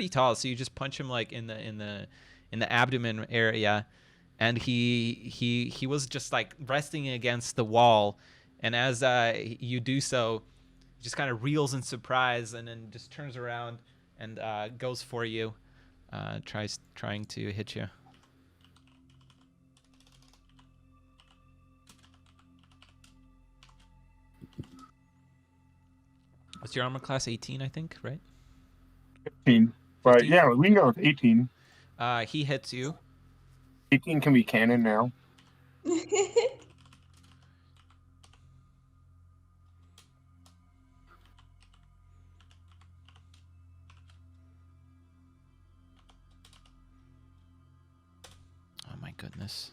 pretty tall, so you just punch him like in the abdomen area, and he was just like resting against the wall, and as you do so, he just kind of reels in surprise, and then just turns around and goes for you, trying to hit you. What's your armor class? 18, I think, right? 15. But 15? yeah, we can go with 18. He hits you. 18 can be canon now. Oh my goodness.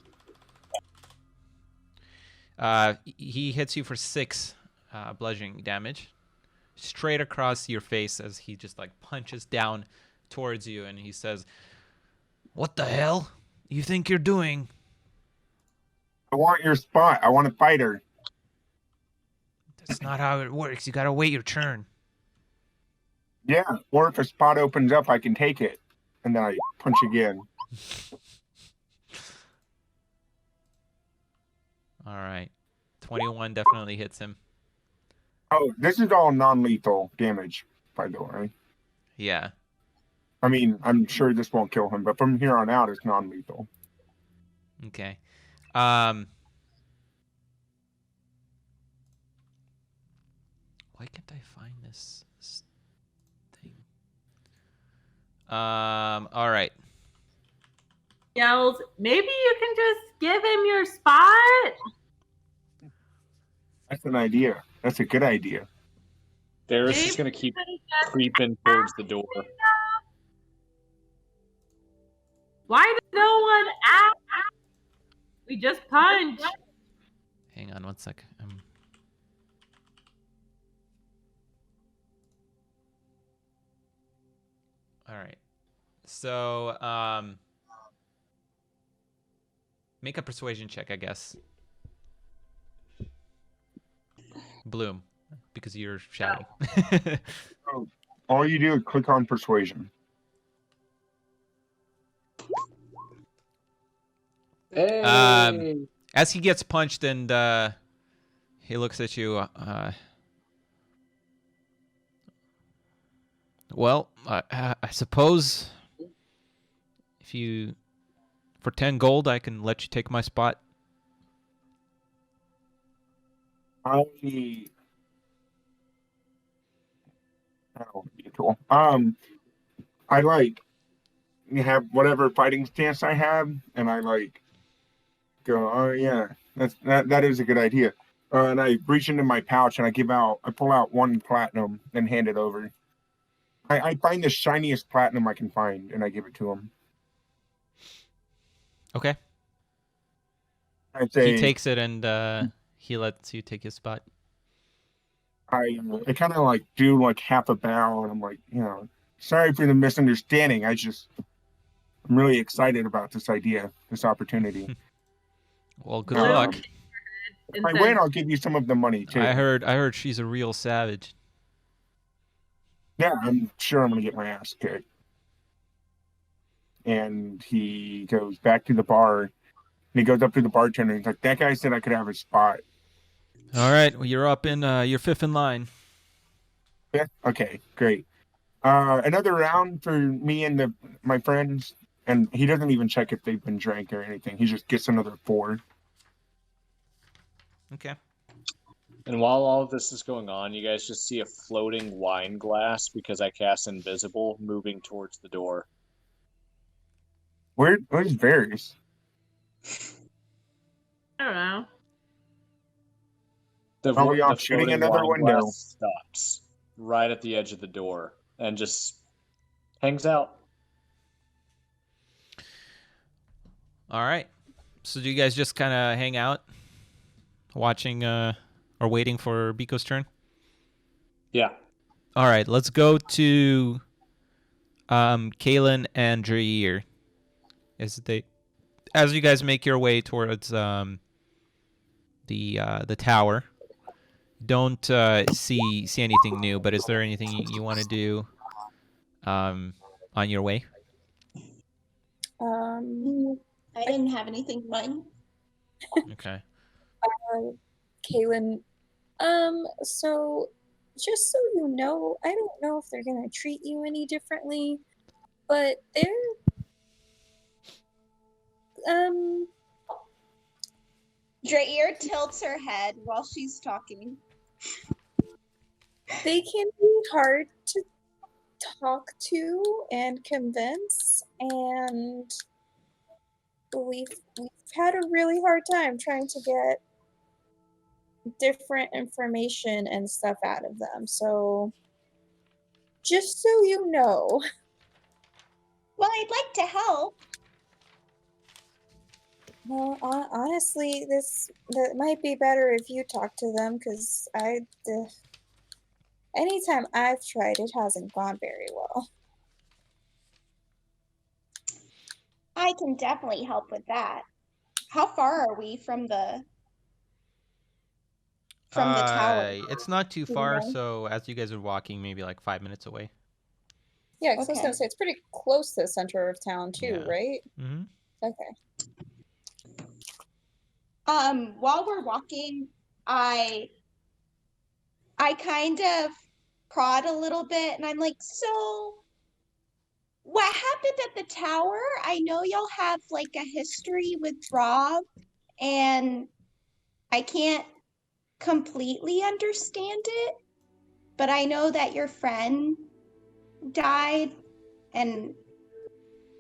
He hits you for 6 bludgeoning damage, straight across your face as he just like punches down towards you, and he says, "What the hell you think you're doing?" I want your spot. I want to fight her. That's not how it works. You gotta wait your turn. Yeah, or if a spot opens up, I can take it. And then I punch again. All right. 21 definitely hits him. Oh, this is all non-lethal damage, by the way. Yeah. I mean, I'm sure this won't kill him, but from here on out, it's non-lethal. Okay. Why can't I find this thing? All right. Yells, maybe you can just give him your spot? That's an idea. That's a good idea. Darius is going to keep creeping towards the door. Why did no one ask? We just punched. Hang on one sec. All right. So, make a persuasion check, I guess. Bloom, because you're shouting. So, all you do is click on persuasion. Hey! As he gets punched and he looks at you, well, I suppose if you, for 10 gold, I can let you take my spot. I don't be cool. I like have whatever fighting stance I have, and I like go, oh yeah, that is a good idea. And I reach into my pouch and I pull out 1 platinum and hand it over. I find the shiniest platinum I can find and I give it to him. Okay. I say, He takes it and he lets you take his spot. I kind of like do like half a bow and I'm like, sorry for the misunderstanding. I'm really excited about this idea, this opportunity. Well, good luck. If I win, I'll give you some of the money too. I heard she's a real savage. Yeah, I'm sure I'm gonna get my ass kicked. And he goes back to the bar, and he goes up to the bartender. And he's like, "That guy said I could have a spot." All right, well, you're up in you're 5th in line. Yeah. Okay, great. Another round for me and my friends, and he doesn't even check if they've been drank or anything. He just gets another 4. Okay. And while all of this is going on, you guys just see a floating wine glass, because I cast invisible, moving towards the door. Where's Varys? I don't know. Are we off shooting another window? Stops right at the edge of the door and just hangs out. All right. So do you guys just kind of hang out, watching or waiting for Biko's turn? Yeah. All right. Let's go to Kaylin and Jair. As you guys make your way towards the tower, don't see anything new. But is there anything you want to do on your way? I didn't have anything in mind. Okay. Kaylin, so just so you know, I don't know if they're gonna treat you any differently, but Draeer tilts her head while she's talking. they can be hard to talk to and convince, and we've had a really hard time trying to get different information and stuff out of them. So just so you know. Well, I'd like to help. Well, honestly, that might be better if you talk to them, because anytime I've tried, it hasn't gone very well. I can definitely help with that. How far are we from the tower? It's not too far, so as you guys are walking, maybe like 5 minutes away. Yeah, because I was Okay. gonna say it's pretty close to the center of town too, Yeah. right? Mm-hmm. Okay. While we're walking, I kind of prod a little bit, and I'm like, so what happened at the tower? I know y'all have like a history with Rob, and I can't completely understand it, but I know that your friend died, and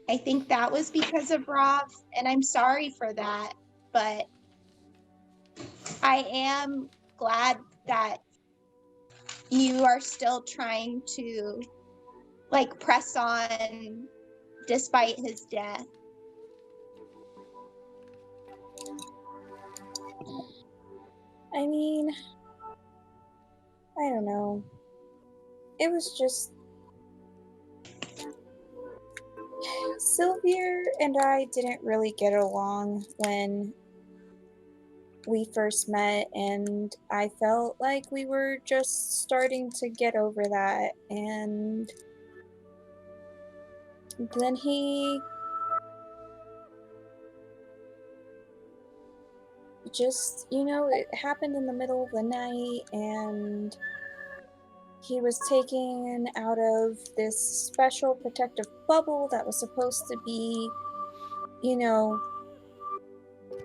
I think that was because of Rob, and I'm sorry for that, but I am glad that you are still trying to like press on despite his death. I mean, I don't know. It was just Sylvia and I didn't really get along when we first met, and I felt like we were just starting to get over that, and then he just, it happened in the middle of the night, and he was taken out of this special protective bubble that was supposed to be,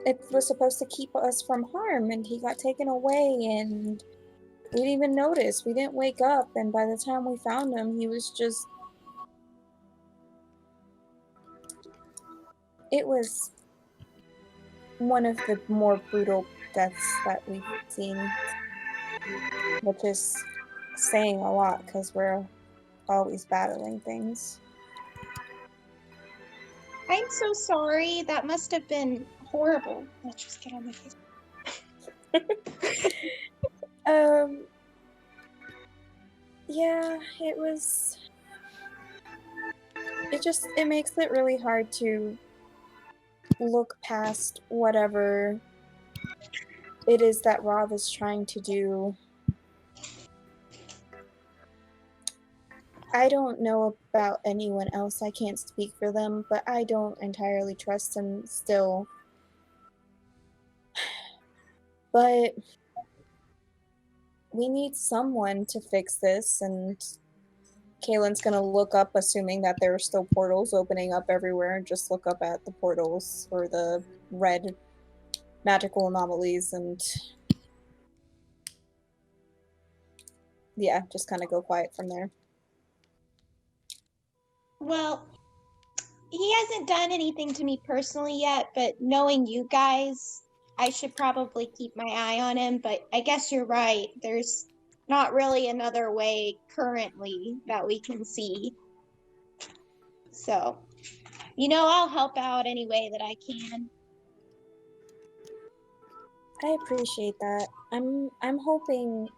it was supposed to keep us from harm, and he got taken away, and we didn't even notice. We didn't wake up, and by the time we found him, he was just... It was one of the more brutal deaths that we've seen, which is saying a lot because we're always battling things. I'm so sorry. That must have been horrible. Let's just get on my face. Yeah, it was... It makes it really hard to look past whatever it is that Rob is trying to do. I don't know about anyone else. I can't speak for them, but I don't entirely trust him still. But we need someone to fix this, and Kaylin's gonna look up, assuming that there are still portals opening up everywhere, and just look up at the portals or the red magical anomalies, and yeah, just kind of go quiet from there. Well, he hasn't done anything to me personally yet, but knowing you guys, I should probably keep my eye on him. But I guess you're right. There's not really another way currently that we can see. So, I'll help out any way that I can. I appreciate that. I'm hoping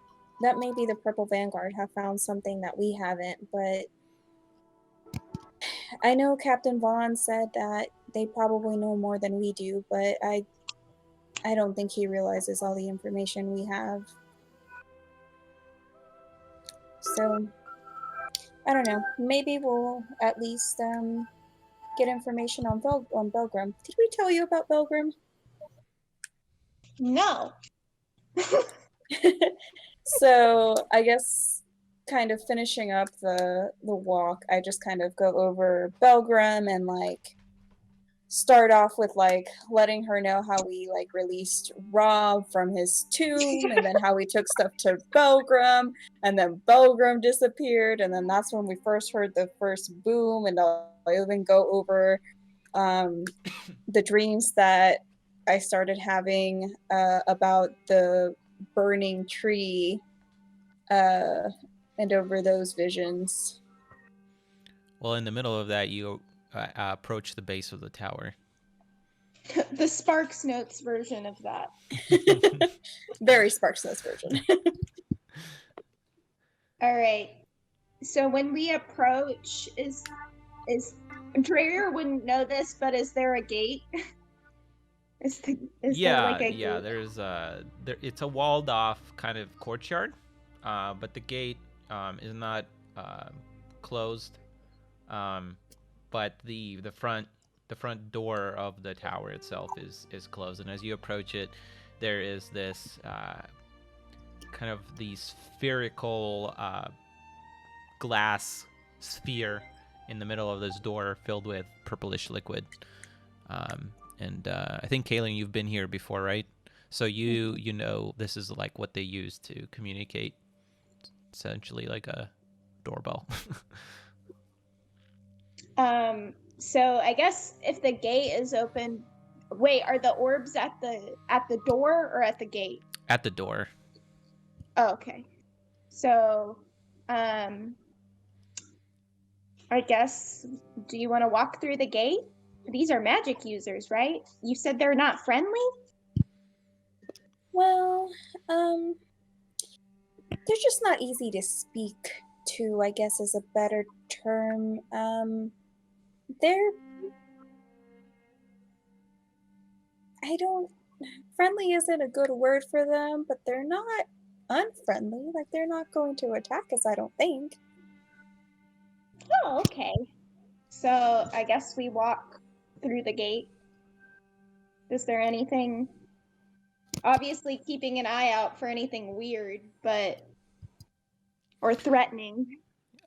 that maybe the Purple Vanguard have found something that we haven't, but I know Captain Vaughn said that they probably know more than we do, but I don't think he realizes all the information we have. So I don't know. Maybe we'll at least get information on Belgrim. Did we tell you about Belgrim? No. So I guess kind of finishing up the walk, I just kind of go over Belgrim and like start off with like letting her know how we like released Rob from his tomb and then how we took stuff to Belgrim and then Belgrim disappeared and then that's when we first heard the first boom and I'll even go over the dreams that I started having about the burning tree and over those visions. Well, in the middle of that, you approach the base of the tower. The Sparks Notes version of that. Very Sparks Notes version. All right. So when we approach, is Dreyer wouldn't know this, but is there a gate? Is there like a gate? There's it's a walled off kind of courtyard, but the gate is not closed. But the front door of the tower itself is closed, and as you approach it, there is this kind of the spherical glass sphere in the middle of this door filled with purplish liquid. And I think, Kaylin, you've been here before, right? So you know this is like what they use to communicate. Essentially like a doorbell. So I guess if the gate is open, wait, are the orbs at the door or at the gate? At the door. Oh, okay. So, I guess, do you want to walk through the gate? These are magic users, right? You said they're not friendly? Well, they're just not easy to speak to, I guess is a better term. Friendly isn't a good word for them, but they're not unfriendly. Like, they're not going to attack us, I don't think. Oh, okay. So I guess we walk through the gate. Is there anything? Obviously, keeping an eye out for anything weird, or threatening.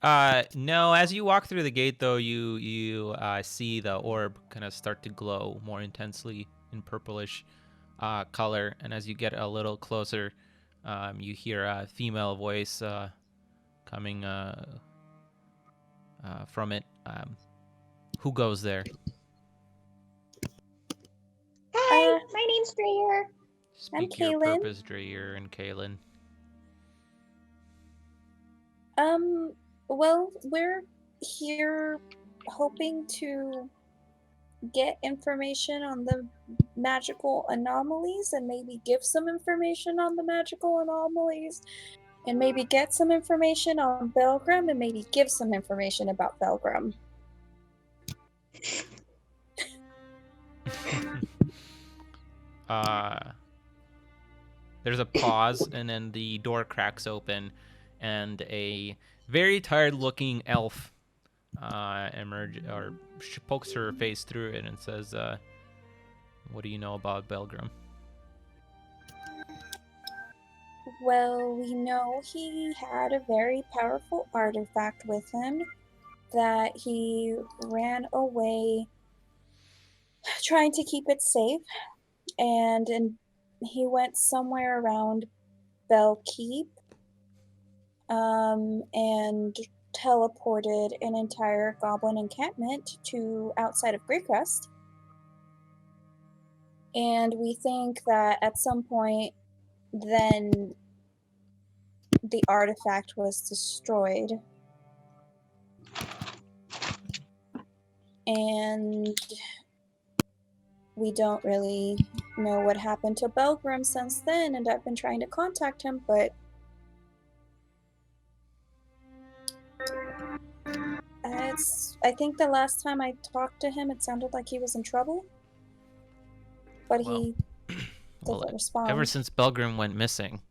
No. As you walk through the gate, though, you see the orb kind of start to glow more intensely in purplish color, and as you get a little closer, you hear a female voice coming from it. Who goes there? Hi, my name's Dreyer. Speak I'm your Kaylin. purpose, Dreyer and Kaylin. Well, we're here hoping to get information on the magical anomalies and maybe give some information on the magical anomalies and maybe get some information on Belgrim and maybe give some information about Belgrim. There's a pause, and then the door cracks open, and a very tired-looking elf she pokes her face through it and says, "What do you know about Belgrim?" Well, we know he had a very powerful artifact with him, that he ran away trying to keep it safe, and he went somewhere around Bellkeep, and teleported an entire goblin encampment to outside of Greycrest. And we think that at some point, then the artifact was destroyed. And we don't really know what happened to Belgrim since then, and I've been trying to contact him, but I think the last time I talked to him, it sounded like he was in trouble. But he doesn't respond. Ever since Belgrim went missing,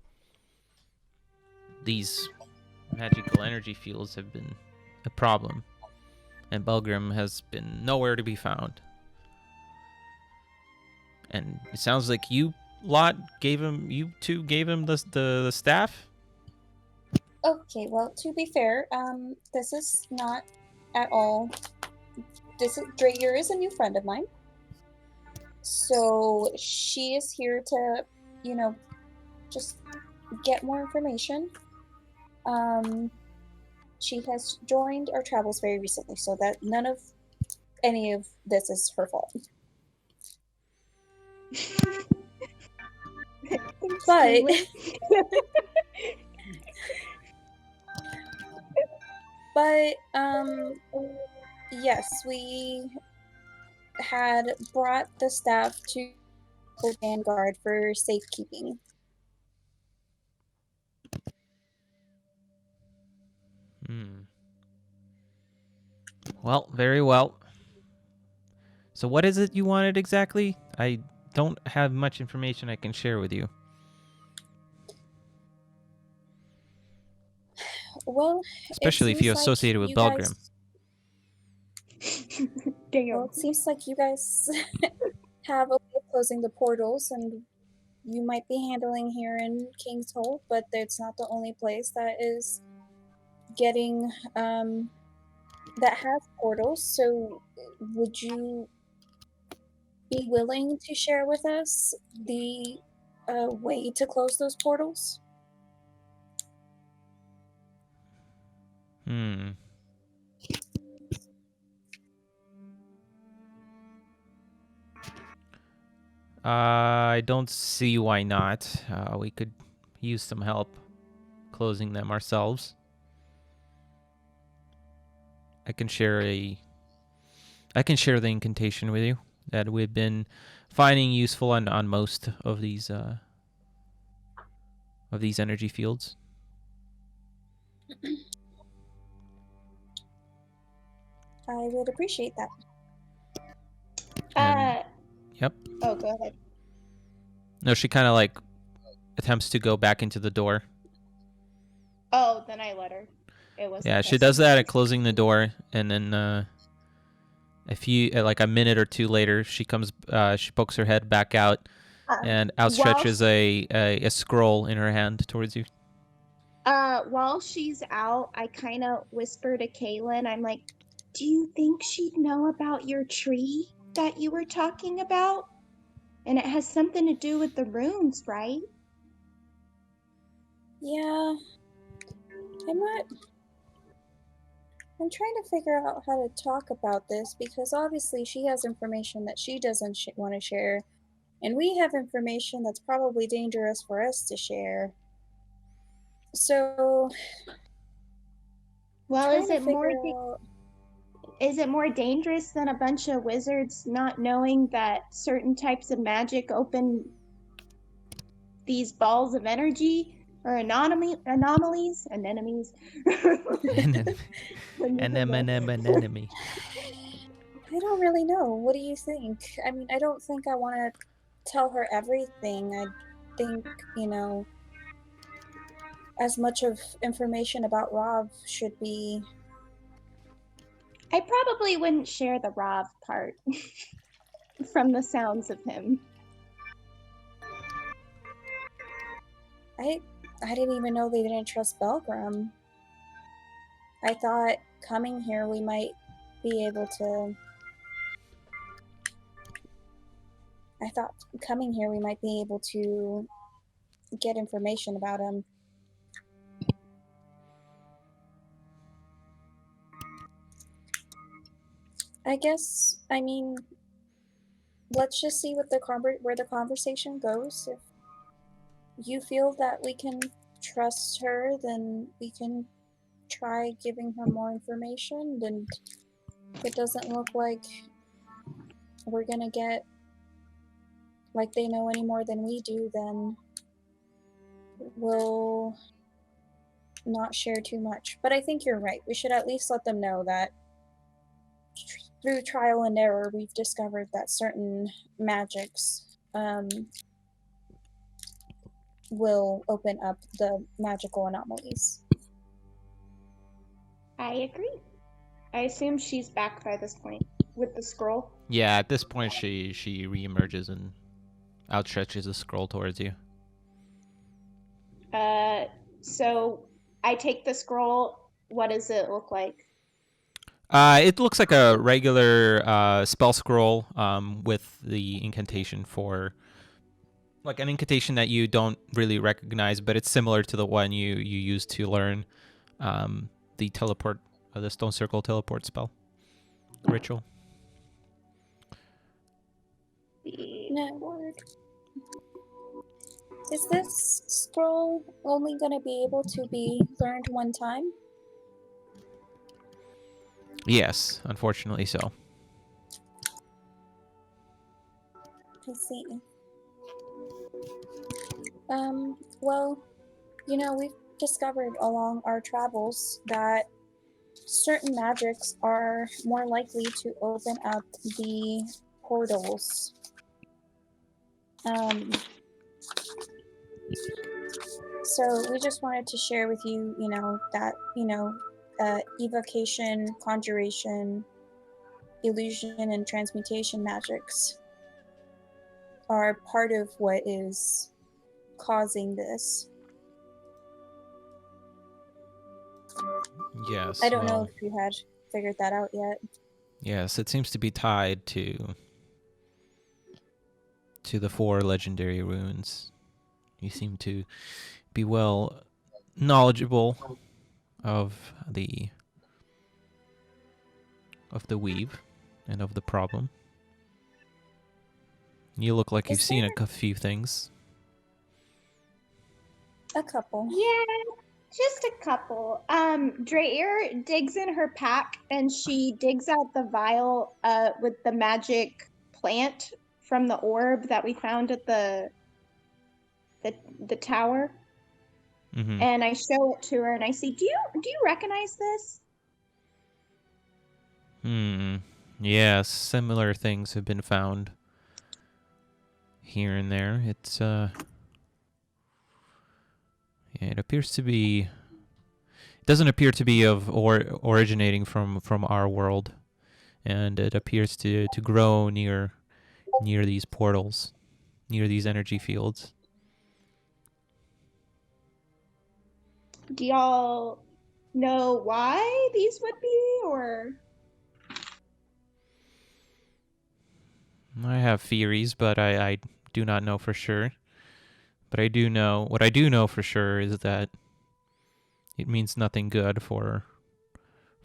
these magical energy fields have been a problem, and Belgrim has been nowhere to be found. And it sounds like you two gave him the staff. Okay, well, to be fair, this is not at all. Drager is a new friend of mine. So she is here to, just get more information. She has joined our travels very recently, so that none of any of this is her fault. But but yes, we had brought the staff to the Vanguard for safekeeping. Well, very well. So what is it you wanted exactly? I don't have much information I can share with you. Well, especially if you associate it with Belgrim. Well, it seems like you guys have a way of closing the portals, and you might be handling here in King's Hold, but it's not the only place that is getting that has portals. So would you be willing to share with us the way to close those portals? I don't see why not. We could use some help closing them ourselves. I can share the incantation with you that we've been finding useful on most of these energy fields. I would appreciate that. Yep. Oh, go ahead. No, she kind of like attempts to go back into the door. Oh, then I let her. It was. Yeah, she does that at closing the door, and then like a minute or two later, she comes. She pokes her head back out, and outstretches a scroll in her hand towards you. While she's out, I kind of whisper to Kaylin. I'm like, "Do you think she'd know about your tree that you were talking about? And it has something to do with the runes, right?" Yeah. I'm trying to figure out how to talk about this, because obviously she has information that she doesn't want to share, and we have information that's probably dangerous for us to share. So, well, is it more dangerous than a bunch of wizards not knowing that certain types of magic open these balls of energy or anemones? Anemones. Anemone. I don't really know. What do you think? I mean, I don't think I want to tell her everything. I think, as much of information about Rob should be... I probably wouldn't share the Rob part from the sounds of him. I didn't even know they didn't trust Belgrim. I thought coming here we might be able to... get information about him. I guess, let's just see what where the conversation goes. If you feel that we can trust her, then we can try giving her more information. And if it doesn't look like we're gonna get like they know any more than we do, then we'll not share too much. But I think you're right. We should at least let them know that through trial and error, we've discovered that certain magics will open up the magical anomalies. I agree. I assume she's back by this point with the scroll. Yeah, at this point she reemerges and outstretches the scroll towards you. So I take the scroll. What does it look like? It looks like a regular spell scroll with the incantation for, like, an incantation that you don't really recognize, but it's similar to the one you used to learn the teleport, the stone circle teleport spell ritual. No word. Is this scroll only going to be able to be learned one time? Yes, unfortunately so. I see. Well, you know, we've discovered along our travels that certain magics are more likely to open up the portals. So we just wanted to share with you, that, evocation, conjuration, illusion, and transmutation magics are part of what is causing this. Yes. I don't know well, if you had figured that out yet. Yes, it seems to be tied to the 4 legendary runes. You seem to be well knowledgeable of the weave and of the problem. You look like you've Is seen there a few things. a couple? Yeah, just a couple. Dreyer digs in her pack and she digs out the vial with the magic plant from the orb that we found at the tower. Mm-hmm. And I show it to her and I say, "Do you recognize this?" Yes, similar things have been found here and there. It's it appears to be. It doesn't appear to be of originating from our world, and it appears to grow near these portals, near these energy fields. Do y'all know why these would be, or? I have theories, but I do not know for sure. But I do know, what I do know for sure is that it means nothing good for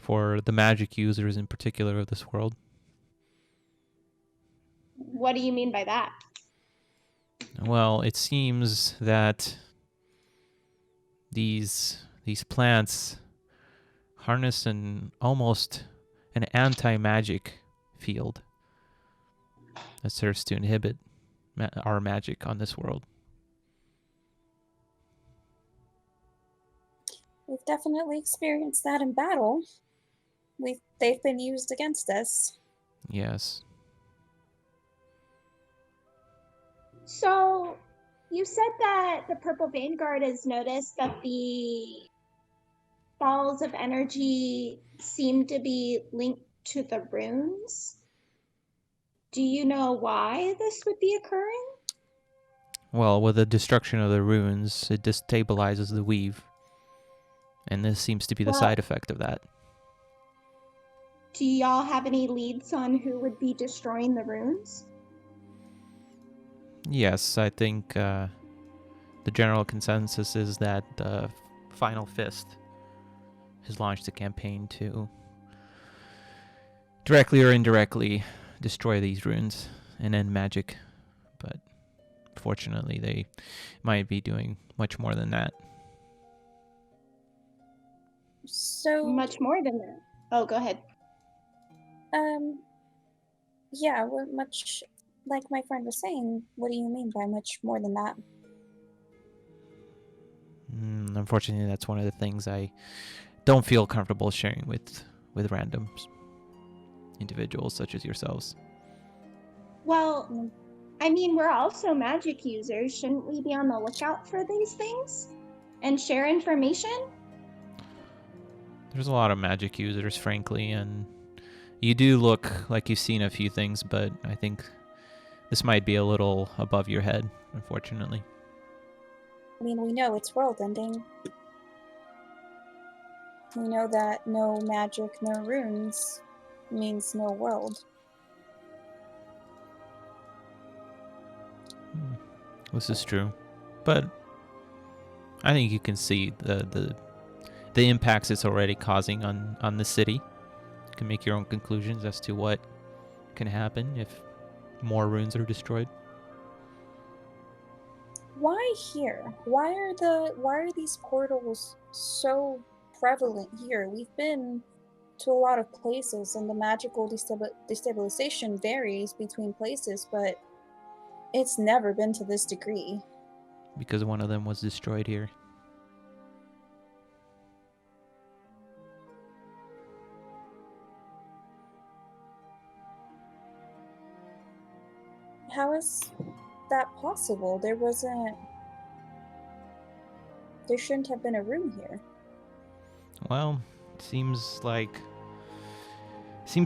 the magic users in particular of this world. What do you mean by that? Well, it seems that these plants harness almost an anti-magic field that serves to inhibit our magic on this world. We've definitely experienced that in battle. They've been used against us. Yes. So, you said that the Purple Vanguard has noticed that the balls of energy seem to be linked to the runes. Do you know why this would be occurring? Well, with the destruction of the runes, it destabilizes the weave. And this seems to be the side effect of that. Do y'all have any leads on who would be destroying the runes? Yes, I think the general consensus is that the Final Fist has launched a campaign to directly or indirectly destroy these runes and end magic. But fortunately, they might be doing much more than that. So Much more than that. Oh, go ahead. Yeah, much like my friend was saying, what do you mean by much more than that? Unfortunately, that's one of the things I don't feel comfortable sharing with random individuals such as yourselves. Well, I mean, we're also magic users. Shouldn't we be on the lookout for these things and share information? There's a lot of magic users, frankly, and you do look like you've seen a few things, but I think this might be a little above your head, unfortunately. I mean, we know it's world ending. We know that no magic, no runes means no world. This is true, but I think you can see the impacts it's already causing on the city. You can make your own conclusions as to what can happen if more runes are destroyed. Why here? Why are these portals so prevalent here? We've been to a lot of places, and the magical destabilization varies between places, but it's never been to this degree. Because one of them was destroyed here. How is that possible? There shouldn't have been a room here. Well, it seems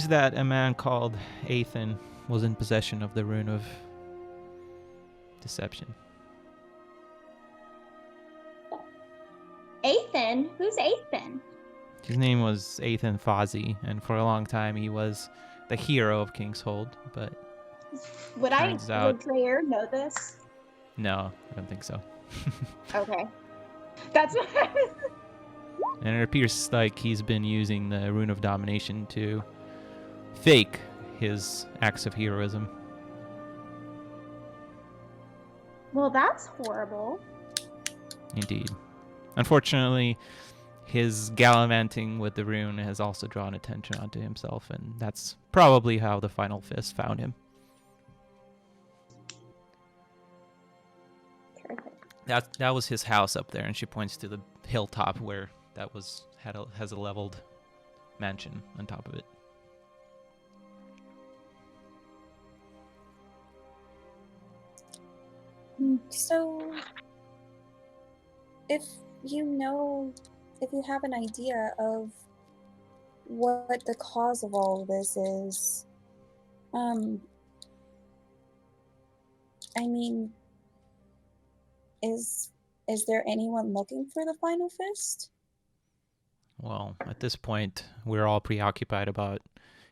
that a man called Athan was in possession of the rune of deception. Athan? Who's Athan? His name was Athan Fazi, and for a long time he was the hero of King's Hold, but Would turns out- Dreyer know this? no, I don't think so. Okay. That's what I was... And it appears like he's been using the rune of domination to fake his acts of heroism. Well, that's horrible. Indeed. Unfortunately, his gallivanting with the rune has also drawn attention onto himself, and that's probably how the Final Fist found him. Terrific. That was his house up there, and she points to the hilltop where that has a leveled mansion on top of it. So, if you have an idea of what the cause of all of this is, I mean, is there anyone looking for the Final Fist? Well, at this point, we're all preoccupied about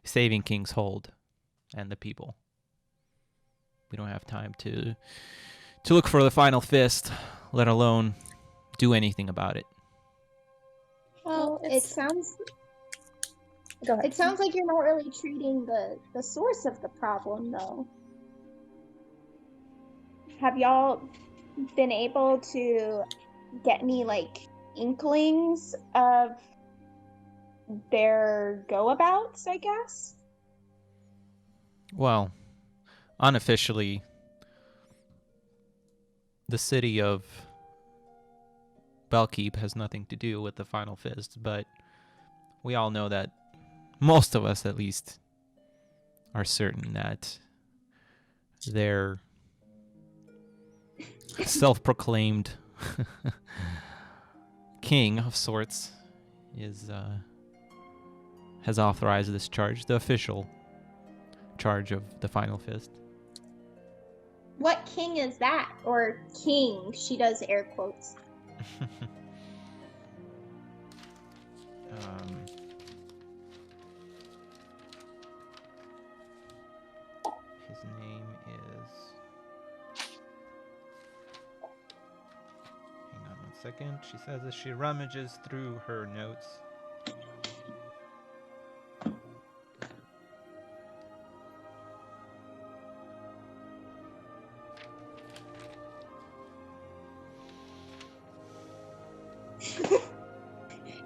saving King's Hold and the people. We don't have time to look for the Final Fist, let alone do anything about it. Well, Well, it sounds Go ahead. like you're not really treating the source of the problem, though. Have y'all been able to get any inklings of their go-abouts, I guess? Well, unofficially, the city of Bellkeep has nothing to do with the Final Fist, but we all know that, most of us at least, are certain that their self-proclaimed king of sorts has authorized this charge, the official charge of the Final Fist. What king is that? Or king, she does air quotes. His name is... Hang on 1 second. She says as she rummages through her notes.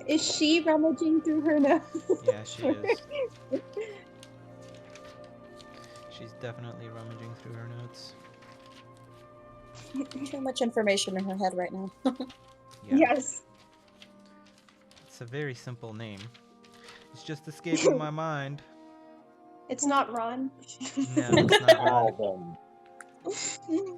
Is she rummaging through her nose? Yeah, she is. She's definitely rummaging through her notes. Too much information in her head right now. Yeah. Yes. It's a very simple name. It's just escaping my mind. It's not Ron. No, it's not. All of them.